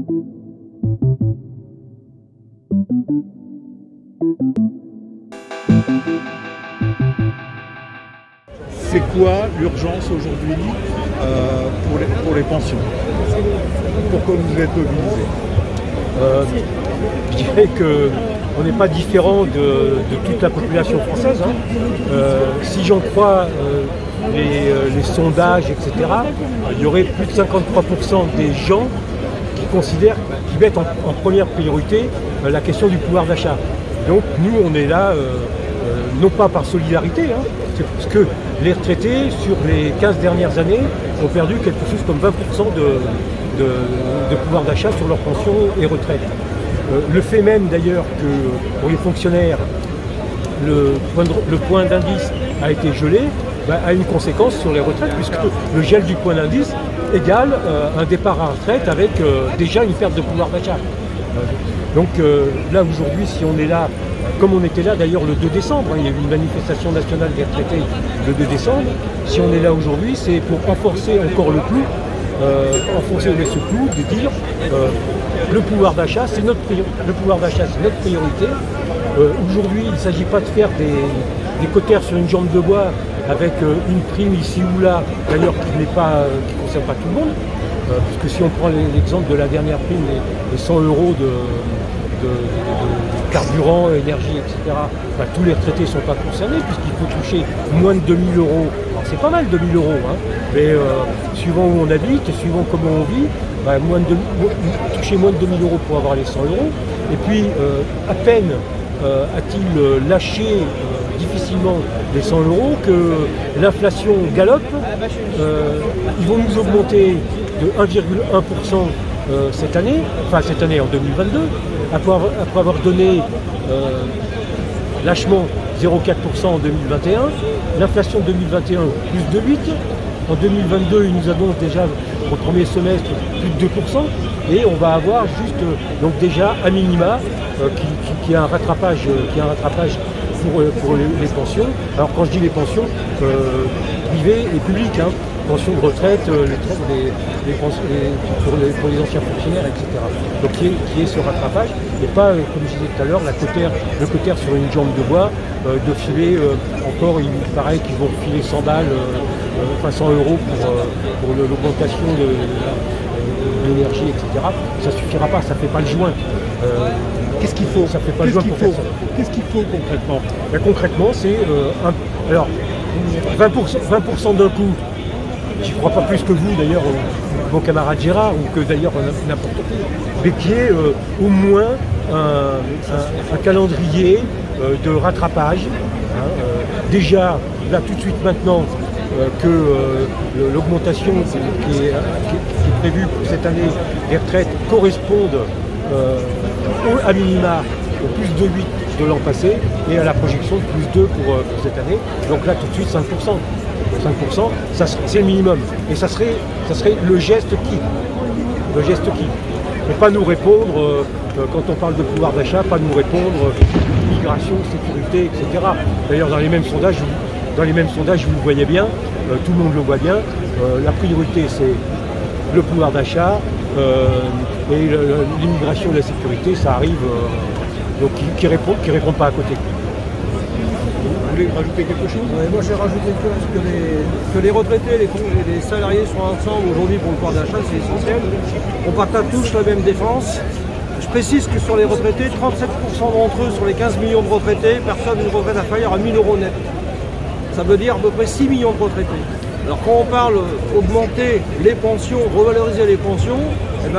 C'est quoi l'urgence aujourd'hui pour les pensions? Pourquoi vous êtes mobilisés? Je dirais qu'on n'est pas différent de toute la population française. Si j'en crois les sondages, etc., il y aurait plus de 53% des gens qui considèrent, qui mettent en première priorité la question du pouvoir d'achat. Donc nous, on est là, non pas par solidarité, c'est parce que les retraités, sur les 15 dernières années, ont perdu quelque chose comme 20% de pouvoir d'achat sur leurs pensions et retraites. Le fait même d'ailleurs que pour les fonctionnaires, le point d'indice a été gelé, a une conséquence sur les retraites, puisque le gel du point d'indice égale un départ à retraite avec déjà une perte de pouvoir d'achat. Donc là aujourd'hui, si on est là, comme on était là d'ailleurs le 2 décembre, il y a eu une manifestation nationale des retraités le 2 décembre, si on est là aujourd'hui, c'est pour renforcer encore le clou, enfoncer ce clou, de dire le pouvoir d'achat c'est notre priorité. Aujourd'hui, il ne s'agit pas de faire des cautères sur une jambe de bois avec une prime ici ou là, d'ailleurs qui ne concerne pas tout le monde, puisque si on prend l'exemple de la dernière prime, les 100 € de carburant, énergie, etc., tous les retraités ne sont pas concernés puisqu'il faut toucher moins de 2 000 €. Alors c'est pas mal 2 000 €, mais suivant où on habite, suivant comment on vit, toucher moins de 2 000 € pour avoir les 100 €. Et puis à peine a-t-il lâché difficilement les 100 € que l'inflation galope. Ils vont nous augmenter de 1,1% cette année en 2022, après avoir donné lâchement 0,4% en 2021, l'inflation 2021 plus de 8%, en 2022 ils nous annoncent déjà au premier semestre plus de 2%, et on va avoir juste donc déjà à minima qui a un rattrapage pour les pensions. Alors quand je dis les pensions, privées et publiques, pensions de retraite, pour les anciens fonctionnaires, etc. Donc qui est ce rattrapage, et pas, comme je disais tout à l'heure, le cautère sur une jambe de bois, de filer encore, il paraît qu'ils vont filer 100 balles, 100 € pour l'augmentation de l'énergie, etc. Ça ne suffira pas, ça ne fait pas le joint. Qu'est-ce qu'il faut? Ça fait pas le joint pour personne. Qu'est-ce qu'il faut concrètement? Concrètement, c'est 20% d'un coup. J'y crois pas plus que vous d'ailleurs, mon camarade Gérard, ou que d'ailleurs n'importe qui, mais qui est au moins un calendrier de rattrapage. Déjà, là tout de suite maintenant, que l'augmentation qui est prévue pour cette année des retraites corresponde à minima au plus de 8 de l'an passé, et à la projection de plus 2 pour cette année. Donc là tout de suite 5%. 5%, c'est le minimum. Et ça serait le geste qui. Mais pas nous répondre, quand on parle de pouvoir d'achat, pas nous répondre migration, sécurité, etc. D'ailleurs dans les mêmes sondages, vous le voyez bien, tout le monde le voit bien, la priorité c'est le pouvoir d'achat, et l'immigration et la sécurité, ça arrive, donc qui répond pas à côté. Vous voulez rajouter quelque chose? Moi j'ai rajouté que les retraités et les salariés soient ensemble aujourd'hui pour le pouvoir d'achat, c'est essentiel. On partage tous la même défense. Je précise que sur les retraités, 37% d'entre eux, sur les 15 millions de retraités, perçoivent une retraite inférieure à 1 000 € net. Ça veut dire à peu près 6 millions de retraités. Alors quand on parle augmenter les pensions, revaloriser les pensions,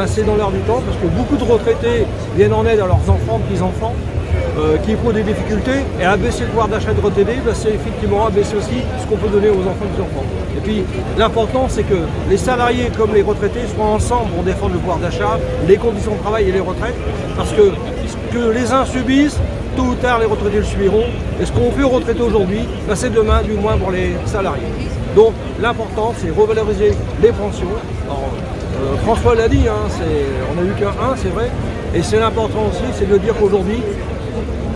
c'est dans l'air du temps, parce que beaucoup de retraités viennent en aide à leurs enfants, petits-enfants, qui éprouvent des difficultés, et abaisser le pouvoir d'achat de retraité, c'est effectivement abaisser aussi ce qu'on peut donner aux enfants et aux enfants. Et puis l'important c'est que les salariés comme les retraités soient ensemble pour défendre le pouvoir d'achat, les conditions de travail et les retraites, parce que ce que les uns subissent, tôt ou tard les retraités le subiront, et ce qu'on fait aux retraités aujourd'hui, c'est demain du moins pour les salariés. Donc l'important c'est revaloriser les pensions. Alors, François l'a dit, on n'a eu qu'un 1, c'est vrai, et c'est l'important aussi, c'est de dire qu'aujourd'hui,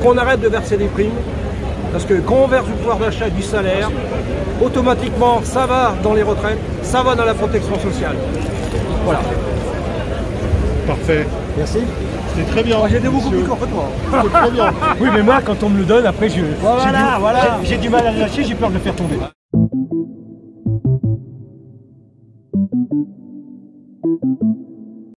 qu'on arrête de verser des primes, parce que quand on verse du pouvoir d'achat du salaire, automatiquement ça va dans les retraites, ça va dans la protection sociale. Voilà. Parfait. Merci. C'est très bien. Moi, j'étais beaucoup monsieur. plus court que toi. C'est très bien. Oui, mais moi, quand on me le donne, après, Voilà. j'ai du mal à le lâcher, j'ai peur de le faire tomber.